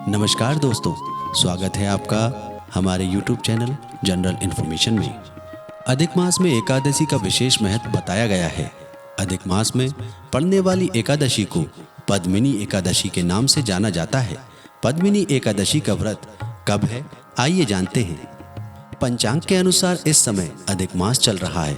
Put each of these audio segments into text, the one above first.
नमस्कार दोस्तों, स्वागत है आपका हमारे YouTube चैनल जनरल इन्फॉर्मेशन में। अधिक मास में एकादशी का विशेष महत्व बताया गया है। अधिक मास में पड़ने वाली एकादशी को पद्मिनी एकादशी के नाम से जाना जाता है। पद्मिनी एकादशी का व्रत कब है, आइए जानते हैं। पंचांग के अनुसार इस समय अधिक मास चल रहा है।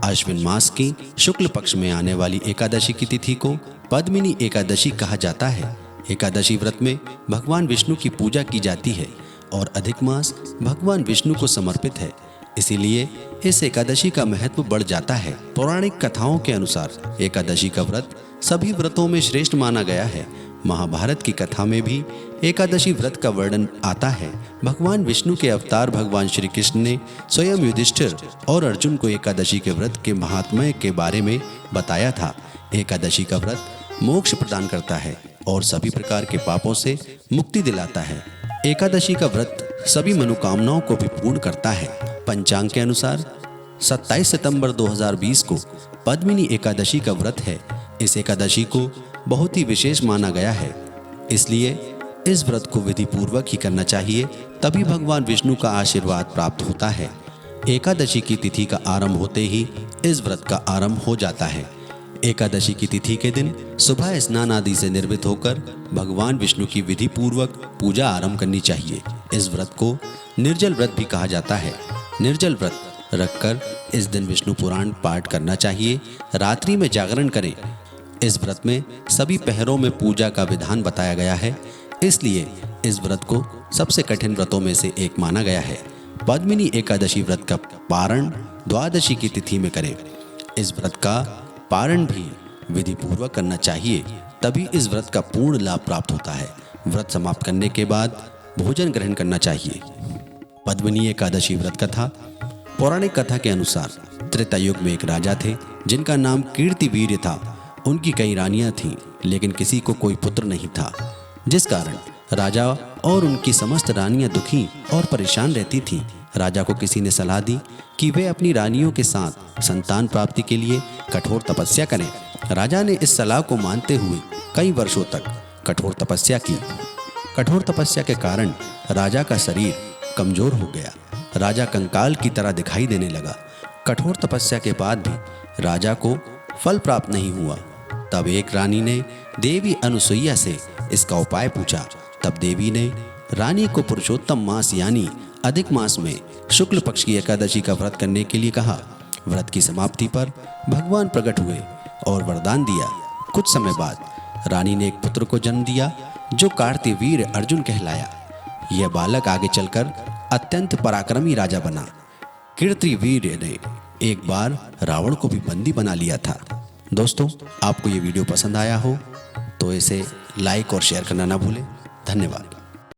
अश्विन मास की शुक्ल पक्ष में आने वाली एकादशी की तिथि को पद्मिनी एकादशी कहा जाता है। एकादशी व्रत में भगवान विष्णु की पूजा की जाती है और अधिक मास भगवान विष्णु को समर्पित है, इसीलिए इस एकादशी का महत्व बढ़ जाता है। पौराणिक कथाओं के अनुसार एकादशी का व्रत सभी व्रतों में श्रेष्ठ माना गया है। महाभारत की कथा में भी एकादशी व्रत का वर्णन आता है। भगवान विष्णु के अवतार भगवान श्री कृष्ण ने स्वयं युधिष्ठिर और अर्जुन को एकादशी के व्रत के महात्म्य के बारे में बताया था। एकादशी का व्रत मोक्ष प्रदान करता है और सभी प्रकार के पापों से मुक्ति दिलाता है। एकादशी का व्रत सभी मनोकामनाओं को भी पूर्ण करता है। पंचांग के अनुसार 27 सितंबर 2020 को पद्मिनी एकादशी का व्रत है। इस एकादशी को बहुत ही विशेष माना गया है, इसलिए इस व्रत को विधि पूर्वक ही करना चाहिए, तभी भगवान विष्णु का आशीर्वाद प्राप्त होता है। एकादशी की तिथि का आरंभ होते ही इस व्रत का आरंभ हो जाता है। एकादशी की तिथि के दिन सुबह स्नान आदि से निर्मित होकर भगवान विष्णु की विधि पूर्वक पूजा आरंभ करनी चाहिए। इस व्रत को निर्जल व्रत भी कहा जाता है। निर्जल व्रत रखकर इस दिन विष्णु पुराण पाठ करना चाहिए। रात्रि में जागरण करें। इस व्रत में सभी पहरों में पूजा का विधान बताया गया है, इसलिए इस व्रत को सबसे कठिन व्रतों में से एक माना गया है। पद्मिनी एकादशी व्रत का पारण द्वादशी की तिथि में करें। इस व्रत का पारण भी विधि पूर्वक करना चाहिए, तभी इस व्रत का पूर्ण लाभ प्राप्त होता है। व्रत समाप्त करने के बाद भोजन ग्रहण करना चाहिए। पद्मिनी एकादशी व्रत कथा। पौराणिक कथा के अनुसार त्रेता युग में एक राजा थे जिनका नाम कीर्तिवीर्य था। उनकी कई रानियां थीं, लेकिन किसी को कोई पुत्र नहीं था, जिस कारण राजा और उनकी समस्त रानियां दुखी और परेशान रहती थीं। राजा को किसी ने सलाह दी कि वे अपनी रानियों के साथ संतान प्राप्ति के लिए कठोर तपस्या करें। राजा ने इस सलाह को मानते हुए कई वर्षों तक कठोर तपस्या की। कठोर तपस्या के कारण राजा का शरीर कमजोर हो गया। राजा कंकाल की तरह दिखाई देने लगा। कठोर तपस्या के बाद भी राजा को फल प्राप्त नहीं हुआ। तब एक रानी ने देवी अनुसुईया से इसका उपाय पूछा। तब देवी ने रानी को पुरुषोत्तम मास यानी अधिक मास में शुक्ल पक्ष की एकादशी का व्रत करने के लिए कहा। व्रत की समाप्ति पर भगवान प्रकट हुए और वरदान दिया। कुछ समय बाद रानी ने एक पुत्र को जन्म दिया जो कार्तिवीर्य अर्जुन कहलाया। यह बालक आगे चलकर अत्यंत पराक्रमी राजा बना। कीर्तिवीर्य ने एक बार रावण को भी बंदी बना लिया था। दोस्तों, आपको ये वीडियो पसंद आया हो तो इसे लाइक और शेयर करना ना भूलें। धन्यवाद।